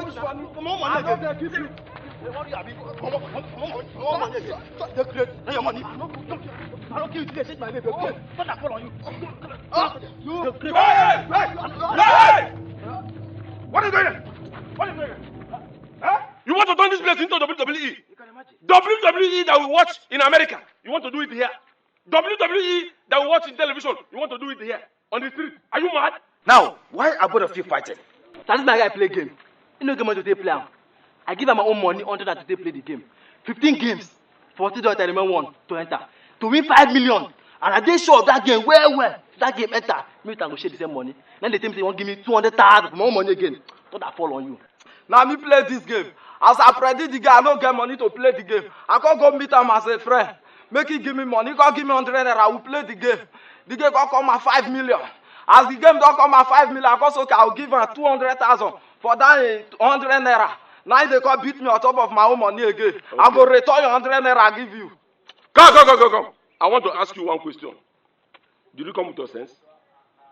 What are you doing? What are you doing? Huh? You want to turn this place into WWE? WWE that we watch in America, you want to do it here? WWE that we watch in television, you want to do it here? On the street? Are you mad? Now, why are both of you fighting? That is my guy play game. You know game to play. I give him my own money until that to play the game. 15 games, $40 I remember one to enter. To win 5 million. And I did sure of that game well. That game enter. Me and go share the same money. Then the team say won't give me 200,000 for my own money again. Don't that fall on you? Now me play this game. As I predict the game, I don't get money to play the game. I can't go meet him as a friend. Make him give me money. He can't give me 100 naira. I will play the game. The game can come at 5 million. As the game don't come at 5 million, I go okay, I'll give him 200,000 for that 100 naira. Now they can beat me on top of my own money again. Okay. I go return your 100 naira I give you. Come. I want to ask you one question. Did you come with your sense?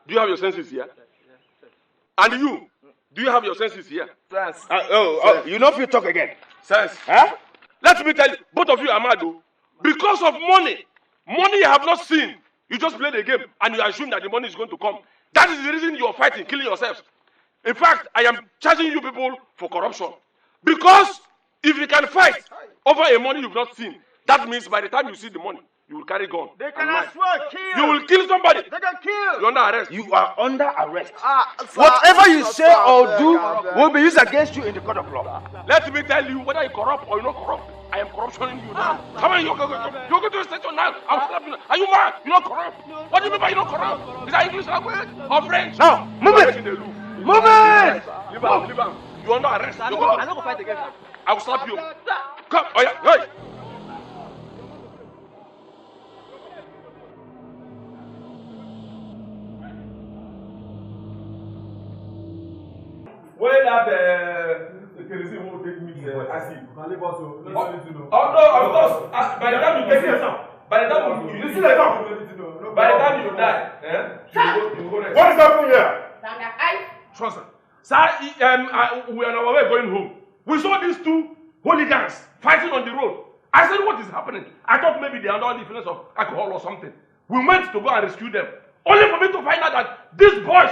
Do you have your senses here? And you? Do you have your senses here? Sense. You know if you talk again. Sense. Huh? Let me tell you, both of you are mad though. Because of money you have not seen. You just play the game and you assume that the money is going to come. That is the reason you are fighting, killing yourselves. In fact, I am charging you people for corruption. Because if you can fight over a money you've not seen, that means by the time you see the money, you will carry gun. They can as well kill. You will kill somebody. They can kill. You're under arrest. You are under arrest. Whatever you say or do will be used against you in the court of law. Let me tell you, whether you corrupt or you're not corrupt, I am corruptioning you now. Come on, you're going to the station now. I'll slap you. Are you mad? You're not corrupt. What do you mean by you're not corrupt? Is that English language or French? No, move it. Move it. Leave him. You're under arrest. I'm not going to fight against him. I will slap you. Come. Oh yeah. Hey. Where that kerosene won't take me acid. Oh no, of course. By the time you take it, by the time you listen to it, by the time you die, you go next. What is happening here? Trust me. Sir, we are on our way going home. We saw these two hooligans fighting on the road. I said, what is happening? I thought maybe they are under the influence of alcohol or something. We went to go and rescue them. Only for me to find out that these boys,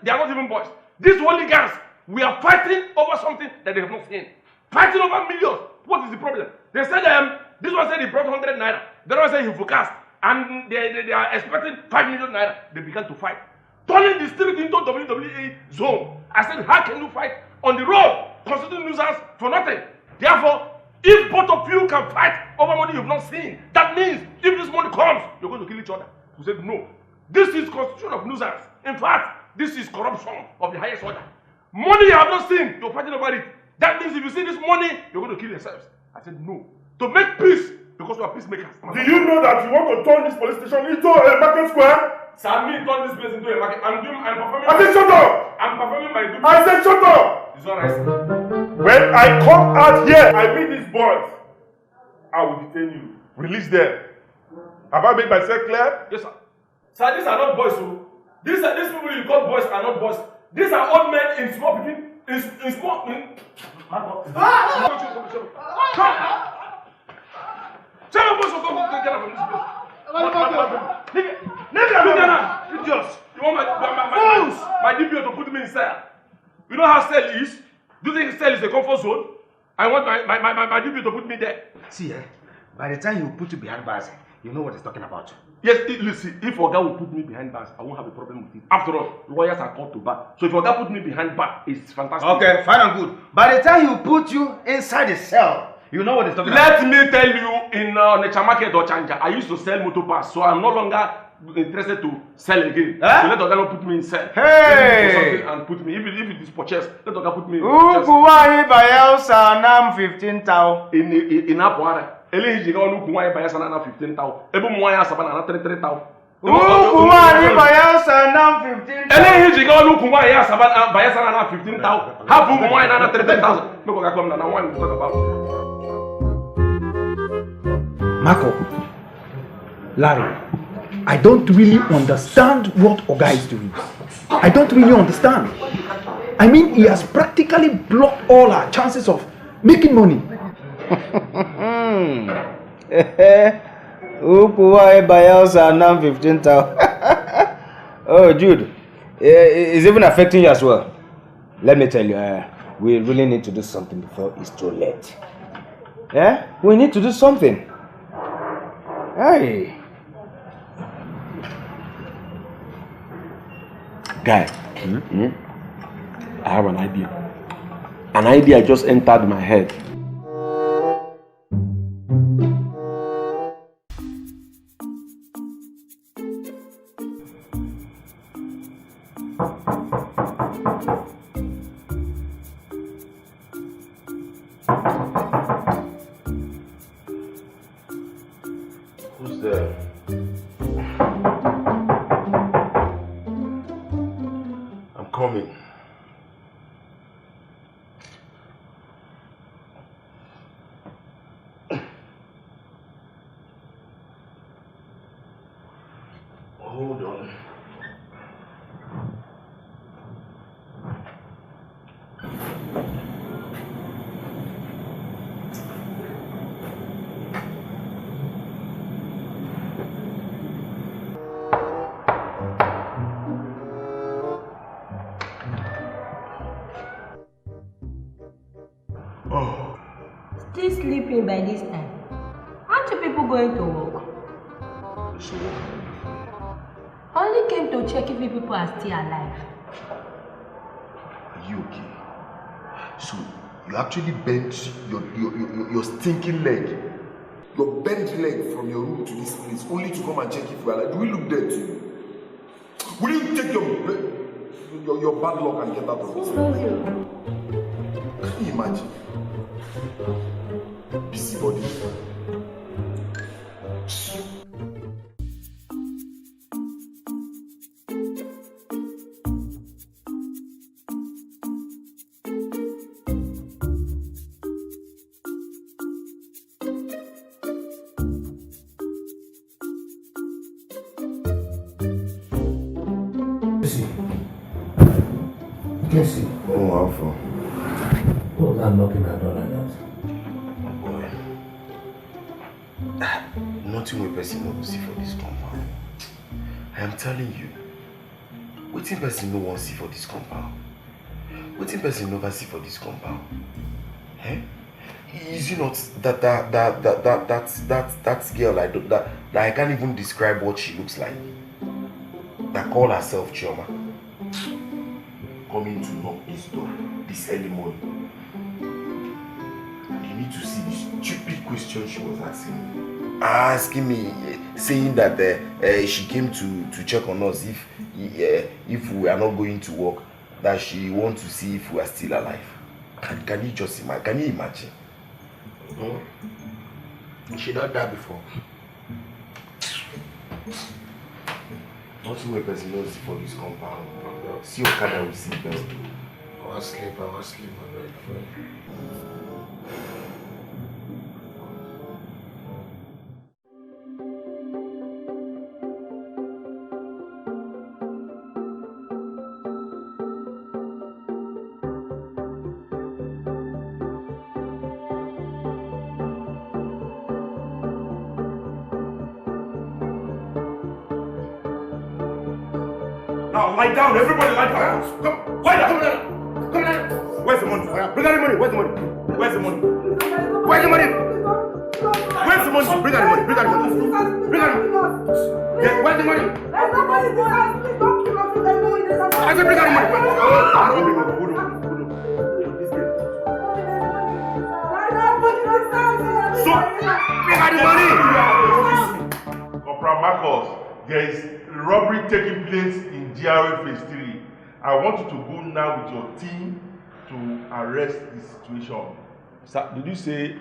they are not even boys. These hooligans, we are fighting over something that they have not seen. Fighting over millions. What is the problem? They said, this one said he brought 100 naira. The other one said he forecast. And they are expecting 5 million naira. They began to fight. Turning the street into WWE zone. I said, how can you fight on the road, constituting nuisance for nothing? Therefore, if both of you can fight over money you've not seen, that means if this money comes, you're going to kill each other. We said, no. This is constitution of nuisance. In fact, this is corruption of the highest order. Money you have not seen, you're fighting over it. That means if you see this money, you're going to kill yourselves. I said, no. To make peace, because we are peacemakers. Do you know that you want to turn this police station into a market square? Sami turn this place into a market. I'm performing. I said, shut up! I'm performing my duty. I said, shut up! It's alright. When I come out here, I meet these boys. I will detain you. Release them. Have I made myself clear? Yes, sir. Sir, these are not boys, so these people you call boys are not boys. These are old men in small between in small. Come. Tell me what's going to get out from this place. Idiots. You want my DPO to put me in cell? You know how cell is? Do you think cell is a comfort zone? I want my DPO to put me there. See, by the time he put you behind bars, you know what he's talking about. Yes, listen, if Oga will put me behind bars, I won't have a problem with it. After all, lawyers are called to bar. So if Oga put me behind bar, it's fantastic. Okay, fine and good. By the time he put you inside the cell, you know what he's talking about. Let me tell you, in Nature Market or Chanja, I used to sell motor pass, so I'm no longer interested to sell again. So let Oga not put me in cell. Hey! And put me, if it is purchased, let Oga put me in Ukuwahi bayelsa nam 15,000. In Apuara. Ele jiga onu kuwai bayasa na 15,000. Ebu mwai asaba na 33,000. Ukuwahi bayelsa nam 15,000. Ele jiga onu kuwai asaba bayasa na 15,000. Habu mwai na 33,000. Make Oga come na one we talk about. Marco, Larry, I don't really understand what Oga is doing. I don't really understand. I mean, he has practically blocked all our chances of making money. Oh, Jude, it's even affecting you as well. Let me tell you, we really need to do something before it's too late. Yeah? We need to do something. Hey. Guy, I have an idea. An idea just entered my head. Who's there? I'm coming. Hold on. Still sleeping by this time. Aren't you people going to work? So, Only came to check if you people are still alive. are you okay? So, you actually bent your stinking leg. Your bent leg from your room to this place only to come and check if you are alive. Do we look dead to you? Will you take your bad luck and get out of this? Can you imagine? Busybody. Jesse. Oh, Alpha. What was that knocking at door like that? Nothing we person no see for this compound. I am telling you, wetin person no wan see for this compound? Wetin person never see for this compound? Eh? Is it not that girl that I can't even describe what she looks like? That call herself Chioma, coming to knock this door this early morning. You need to see the stupid question she was asking me, saying that she came to check on us if we are not going to work, that she wants to see if we are still alive. Can you just imagine? Can you imagine? She not died before. Nothing my person knows for this compound. See what kind of see best. I was sleep, my bed. Now lie down, everybody lie down. Come, lie down. Come down. Where's the money? Bring out the money. Where's the money? Where's the money? Where's the money? Where's the money? Bring out the money. Bring out the money. Bring out the money. Yeah, where's the money? I said bring out the money. I'm not bring out the money. So, bring out the money. Corporal Marcos, there is robbery taking place in GRA Phase 3. I want you to go now with your team to arrest this situation. Sir, did you say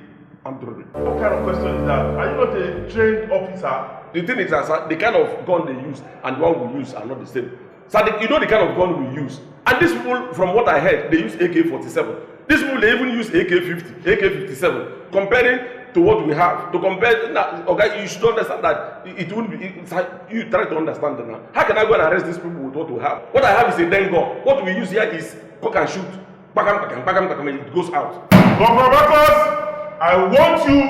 armed robbery? What kind of question is that? Are you not a trained officer? The thing is that, sir, the kind of gun they use and the one we use are not the same. Sir, you know the kind of gun we use. And these people, from what I heard, they use AK-47. These people, they even use AK-50, AK-57. Comparing to what we have, to compare, okay, you should understand that it wouldn't be, you try to understand it now. How can I go and arrest these people with what we have? What I have is a den gun. What we use here is cock and shoot. It goes out. Corporal Marcus, I want you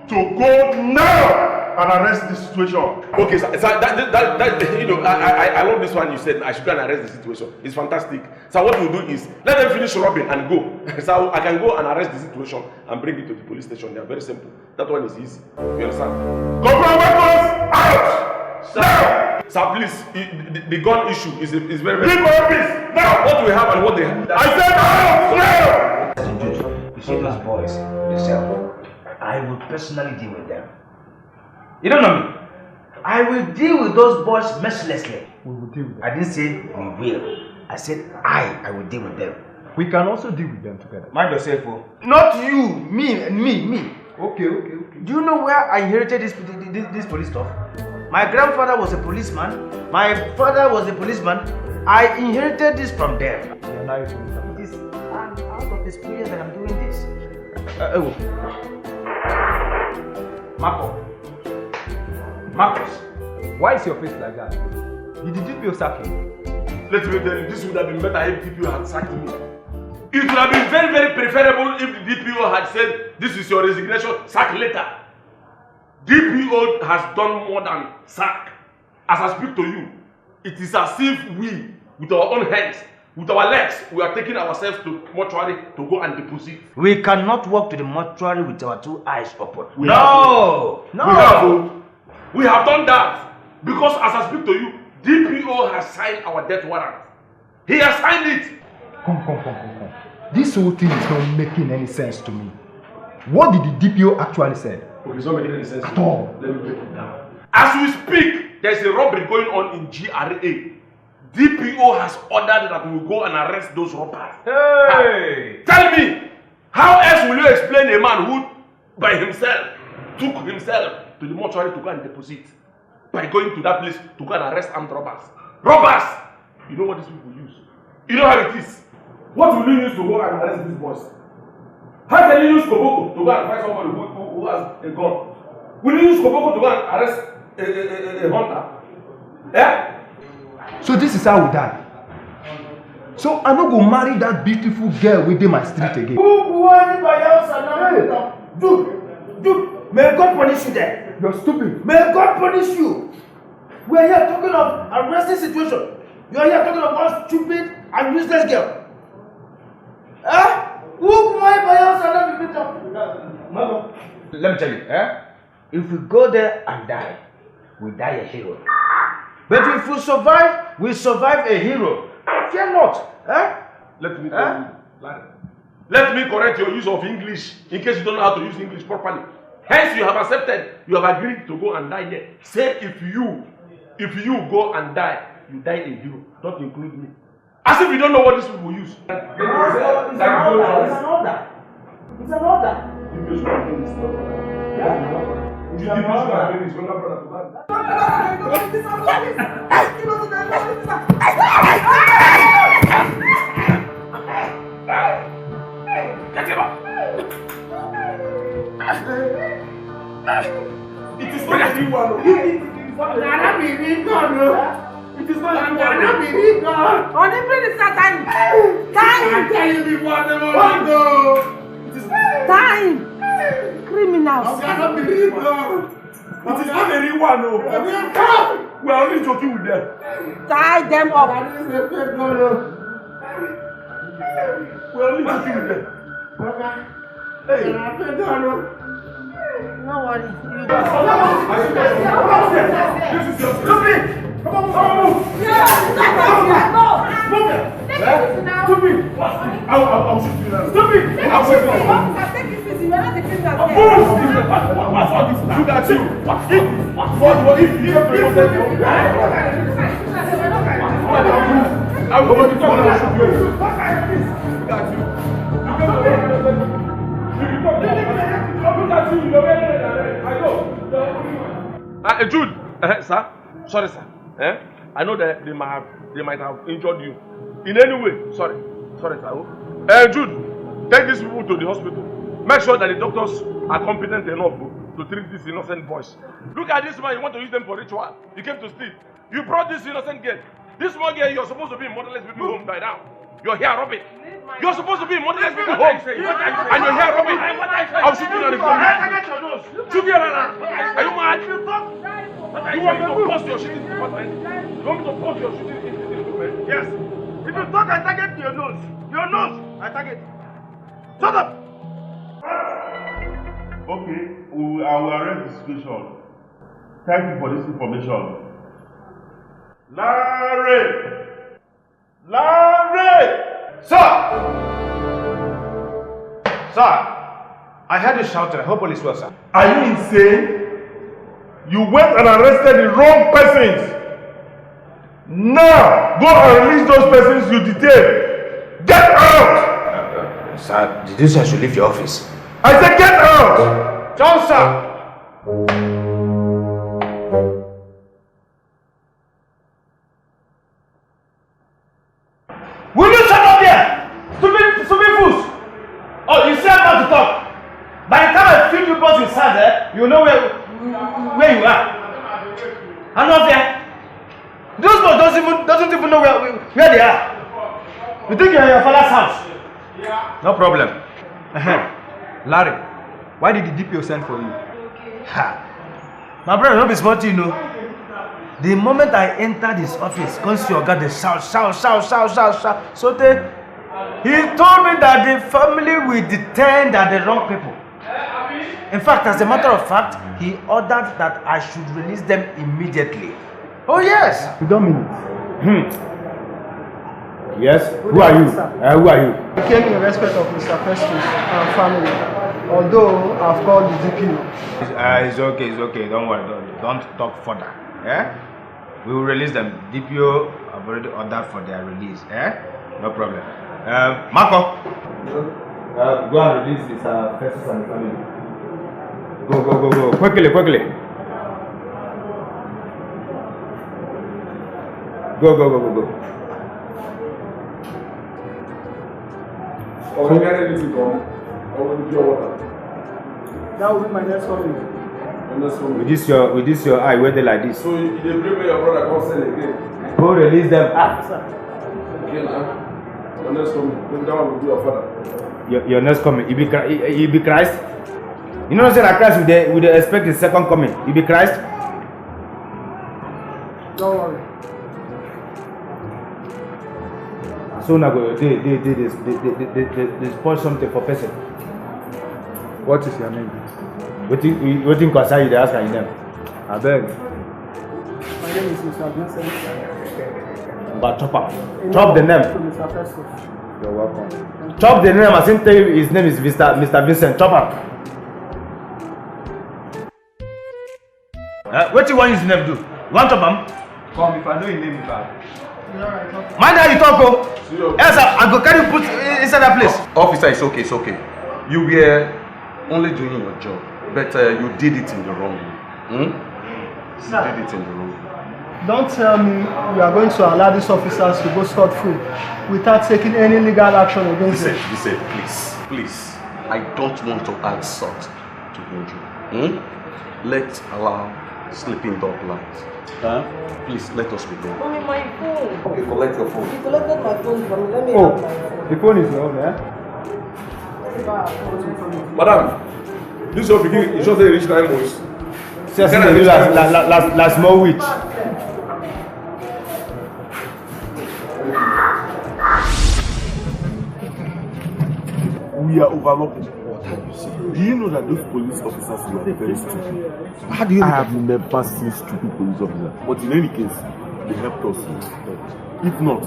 to go now and arrest this situation. Okay, sir. That you know, I love this one you said. I should go and arrest the situation. It's fantastic. So what we'll do is let them finish robbing and go. So I can go and arrest the situation and bring it to the police station. They are very simple. That one is easy. You understand? Corporal Marcus, out! Now! Sir, please. The gun issue is very, very. Leave my office now! What we have and what they have. I said out! Now! You see those boys yourself. I will personally deal with them. You don't know me. I will deal with those boys mercilessly. We will deal with them. I didn't say we will. I said I will deal with them. We can also deal with them together. Mind yourself, oh. Not you, me. Okay. Do you know where I inherited this police stuff? My grandfather was a policeman. My father was a policeman. I inherited this from them. Yeah, now you're doing something. It is out of experience that I'm doing this. Marcus, why is your face like that? Did the DPO sack you? Let me tell you, this would have been better if DPO had sacked me. It would have been very, very preferable if the DPO had said, this is your resignation, sack later. DPO has done more than sack. As I speak to you, it is as if we, with our own hands, with our legs, we are taking ourselves to mortuary to go and deposit. We cannot walk to the mortuary with our two eyes open. No! We have done that because as I speak to you, DPO has signed our death warrant. He has signed it. Come. This whole thing is not making any sense to me. What did the DPO actually say? Okay, it's not making any sense at all. Let me break it down. As we speak, there's a robbery going on in GRA. DPO has ordered that we will go and arrest those robbers. Hey! Tell me, how else will you explain a man who, by himself, took himself to the mortuary to go and deposit? By going to that place to go and arrest armed robbers. Robbers! You know what these people use? You know how it is? What will you use to go and arrest these boys? How can you use Koboko to go and find somebody who has a gun? Will you use Koboko to go and arrest a hunter? Yeah? So this is how we die. So I no go marry that beautiful girl within my street again. Dude, may God punish you there. You're stupid. May God punish you. We are here talking of arresting situation. You are here talking of one stupid and useless girl. Let me tell you, if we go there and die, we die a hero. But if we survive a hero. Fear not. Let me tell you, let me correct your use of English in case you don't know how to use English properly. Hence, you have accepted, you have agreed to go and die there. Say if you go and die, you die a hero. Don't include me. As if you don't know what these people use. It's an order. It is not anyone. It is not anyone. Only please, time. Time. Criminals. It is not anyone. We are only joking with them. Tie them up. We are only joking with them. Hey. No worry. This is your stupid. Come on, move. Stupid. I'll shoot you now. Stupid. I'll shoot you now. Look at you. If you have to I'm going to talk about you. Look at you. Jude, sir, sorry, sir. I know that they might have injured you in any way. Sorry, sir. Jude, take these people to the hospital. Make sure that the doctors are competent enough to treat these innocent boys. Look at this man. You want to use them for ritual. You came to steal. You brought this innocent girl. This small girl, you're supposed to be in motherless baby home by now. You're here robbing. You're supposed to be in Monday home. And you're here robbing. I'm shooting at the government. Shoot here, Are you mad? You want me to post your shooting department? You want me to post your shooting department? Yes. If you talk, I target your nose. Your nose, I target. Shut up! Okay, I will arrest the situation. Thank you for this information. Larry! Sir! Sir! I heard you shouting. I hope police was, sir. Are you insane? You went and arrested the wrong persons. Now, go and release those persons you detained. Get out! Sir, did you say I should leave your office? I said get out! John, sir! Will you shut up here? Stupid fools! Oh, you say I'm about to talk. By the time I feel you both inside you know where you are. I'm not there. Those boys doesn't even know where they are. You think you're in your father's house? No problem. Larry, why did the DPO send for you? My brother, don't be smart, you know. The moment I entered his office, comes your guy, they shout. So he told me that the family will detain the wrong people. In fact, as a matter of fact, he ordered that I should release them immediately. Oh yes. You don't mean it. Yes. Who are you? Who are you? I came in respect of Mr. Festus and family, although I've called the DPO. It's okay. Don't worry. Don't talk further. We will release them. DPO have already ordered for their release. No problem. Marco. Go and release Mr. Festus and the family. Go. Quickly. Go. Or you get anything from? Or will pure water? That will be my next coming. With this your eye, where they like this. So you bring me your brother, come sell again. Go release them. Okay, now. Your next coming. Maybe that one will be your father. Your next coming. You be Christ. You know what I'm saying? That Christ will they expect his second coming. You be Christ. Don't worry. So now they spoil something for person. What is your name? What in concern you they ask your name? I beg. My name is Mr. Vincent. But chop the name. Mr. Festus. You're welcome. Chop the name. I think tell you his name is Mr. Vincent. Chop him. What you want his name do? You want chop him? Come, if I know your name, you bad. Mind how you talk, oh. Yes, I go carry you put inside that place. Officer, it's okay. You were only doing your job, but you did it in the wrong way. You did it in the wrong way. Don't tell me you are going to allow these officers to go scot-free without taking any legal action against them. Listen, please. I don't want to add salt to injury. Let's allow sleeping dog light. Please let us be going. Mommy, my phone. Okay, collect your phone. You collected my phone from me. Let me have my phone. The phone is yours, Madam, this your beginning. You should say reach 9 months. Last more witch. We are overlooked. Do you know that those police officers were very stupid? How do you know? I have never seen stupid police officers. But in any case, they helped us. If not,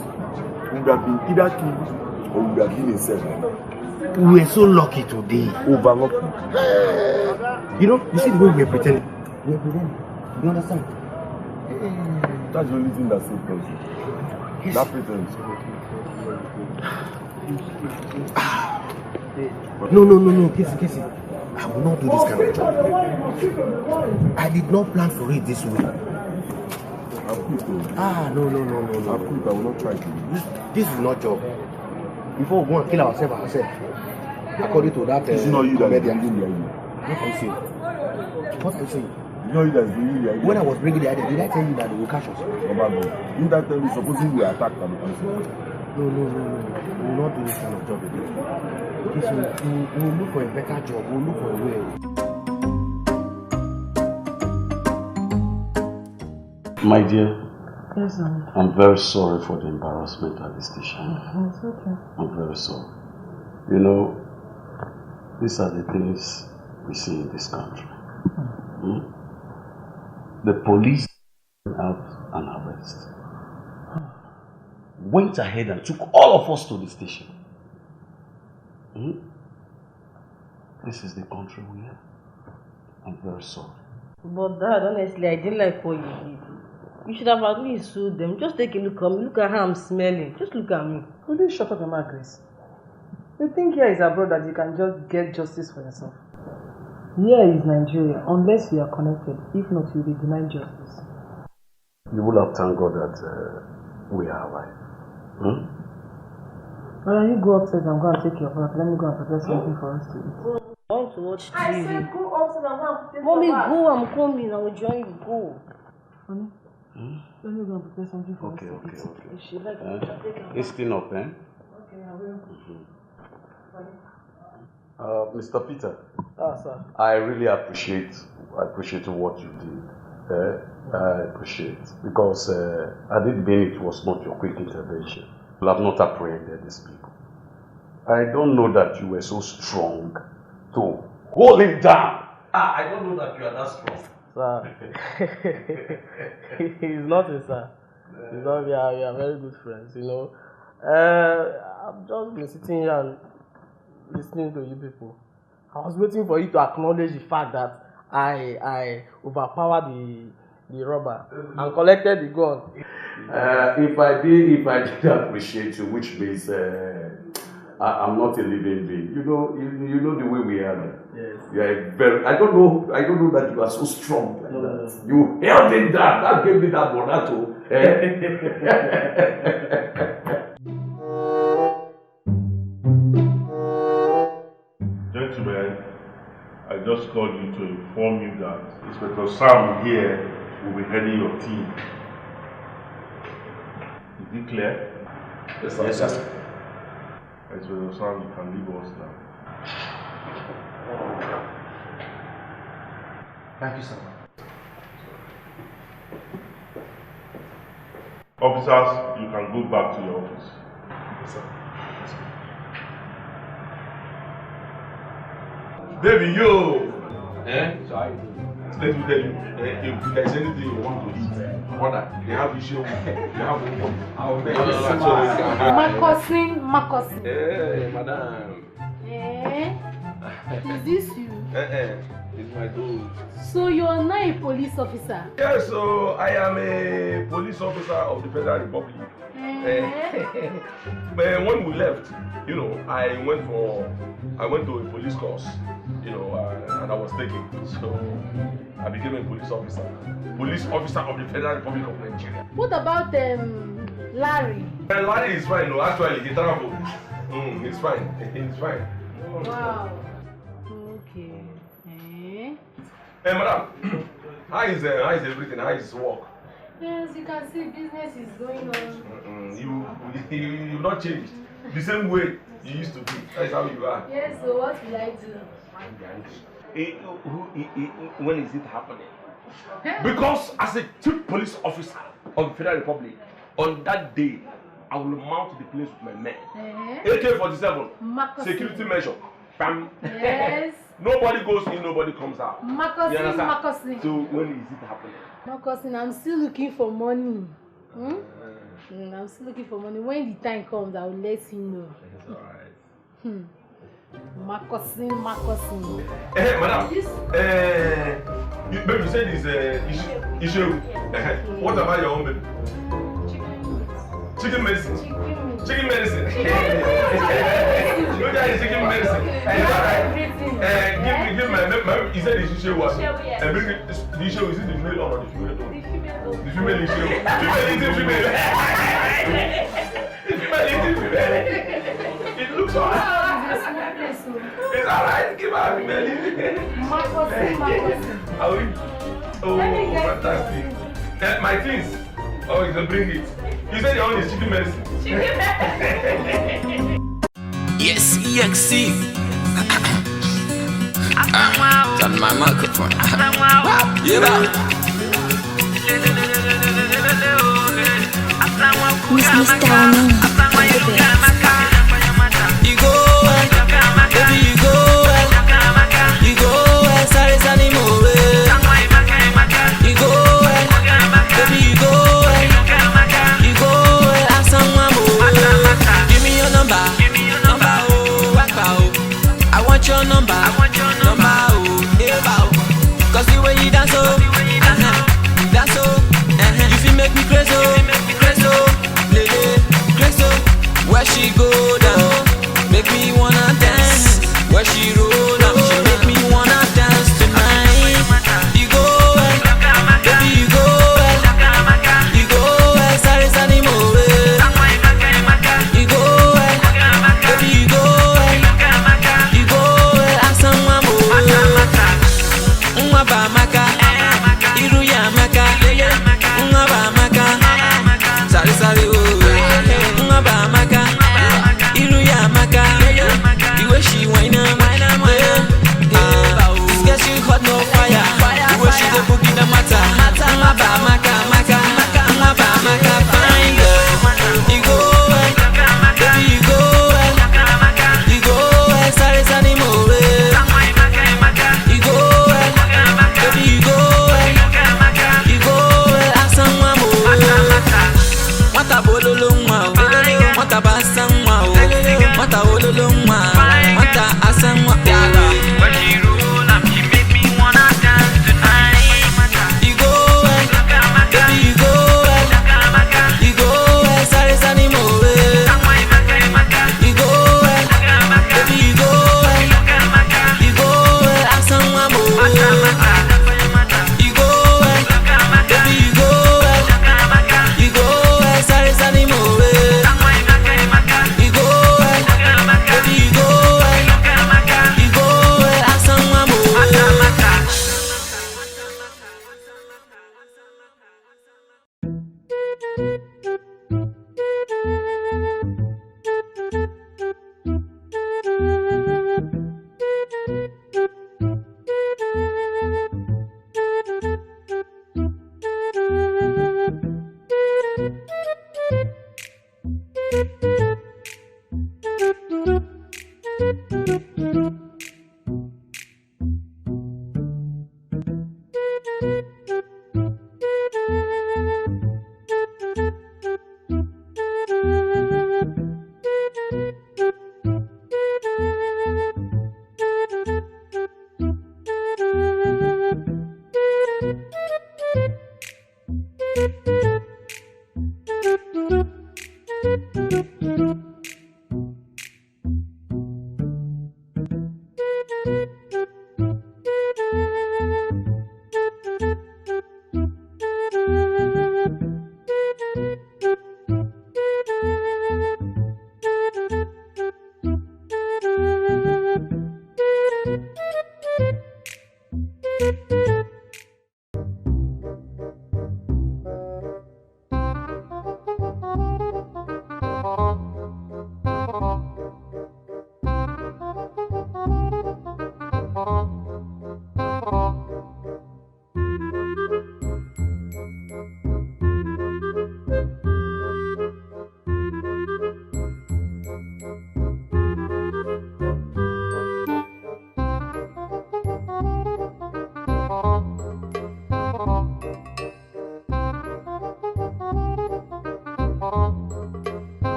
we would have been either killed or we would have been in cell. We were so lucky today. Overlucky. You see the way we are pretending. We are pretending. You understand? That's the only thing that saves us. Yes. That pretense. No, Casey. I will not do this kind of job. I did not plan for it this way. I'll quit. No. I'll quit. I will not try to. This is not job. Before we go and kill ourselves, according to that it's not you that is bringing the idea. What I'm saying? It's not you that is bringing the idea. When I was bringing the idea, did I tell you that they will catch us? You that tell me supposing we are attacked and No. We will not do this kind of job again. Please, we will look for a better job. We will look for a way. My dear, yes, sir. I'm very sorry for the embarrassment at the station. It's okay. I'm very sorry. You know, these are the things we see in this country. The police out an arrest. Went ahead and took all of us to the station. This is the country we have. I'm very sorry. But Dad, honestly, I didn't like what you did. You should have at least sued them. Just take a look at me. Look at how I'm smelling. Just look at me. Will you shut up your mouth, Grace? You think here is abroad that you can just get justice for yourself? Here is Nigeria, unless you are connected. If not, you will be denied justice. You will have thanked God that we are alive. Well, you go upstairs and go and take your bath. Let me go and prepare something for us to eat. I want to watch TV. I said go upstairs and go and take Mommy, your bath. go. I'm coming. I will join you. Go. Honey, let me go and prepare something for us to eat. If she like it, I'll take her. It's still up, eh? Okay, I will. Mr. Peter. Sir. I really appreciate what you did. I appreciate because I didn't mean it was not your quick intervention. You have not apprehended these people. I don't know that you were so strong to hold him down. I don't know that you are that strong. Sir, he's nothing, sir. He's not. We are very good friends, you know. I've just been sitting here and listening to you people. I was waiting for you to acknowledge the fact that I overpowered the robber and collected the gun. If I did appreciate you, which means I'm not a living being. You know the way we are. Yes. You are very. I don't know that you are so strong like that. You held it down. That gave me that monato. Gentlemen, I just called you to inform you that Inspector Sam here will be heading your team. Is it clear? Yes, sir. Yes, sir. Inspector Sam, you can leave us now. Thank you, sir. Officers, you can go back to your office. Yes, sir. Baby, yo! Let me tell you, if there's anything you want to eat, brother, they have issue. They have My cousin. Hey, madam. Is this you? It's my dog. So you're not a police officer? Yes, so I am a police officer of the Federal Republic. But when we left, I went to a police course, and I was taken. So I became a police officer of the Federal Republic of Nigeria. What about Larry? Larry is fine. No, actually, he traveled. He's fine. He's fine. Wow. Okay. Hey, madam, how is everything? How is work? Yes, you can see business is going on. You've not changed. The same way you used to be. That's how you are. Yes, so what will I do? When is it happening? Because as a chief police officer of the Federal Republic, on that day, I will mount the place with my men. AK-47, security measure. Bam. Yes. Nobody goes in, nobody comes out. Marcosin. So when is it happening? Marcosin, I'm still looking for money. I'm still looking for money. When the time comes, I will let you know. It's alright. Marcosin. Hey, madam. Baby, you said it's issue. What about your own baby? Chicken medicine. Chicken medicine. Look at the chicken medicine. Give my. He said the issue was. The issue is it the male or the female? The female issue. It looks alright. It's alright. Give her the male. Oh, fantastic. My things. Oh, you can bring it. You said your own is chicken medicine. Yes, EXC. Turn my microphone. Yeah, Miss Mr. you go well, baby, you go well. You go well, sorry, sunny move. You go well, baby, you go well. You go well, ask someone move. Give me your number, oh, I want your number, oh, cause the way you dance, oh, dance, oh, you feel make me crazy, crazy, where she go down, make me wanna dance, where she roll down, she make me wanna dance tonight. You go well, baby, you go well, sorry, sunny move. You go well, baby, you go well, ask someone move. Mwaba maka, iru ya maka, mwaba maka, sorry, sorry, oh. Mwaba maka, iru ya maka, the way she whine up, this girl she hot no fire, the way she go boogie the matter. Mwaba maka, mwaba maka, fine girl. You go well, baby, you go well, sorry, sorry, move. You go well, baby, you go well, ask someone more. What a bololo mwa, what a basang mwa, what a bololo mwa, what a asang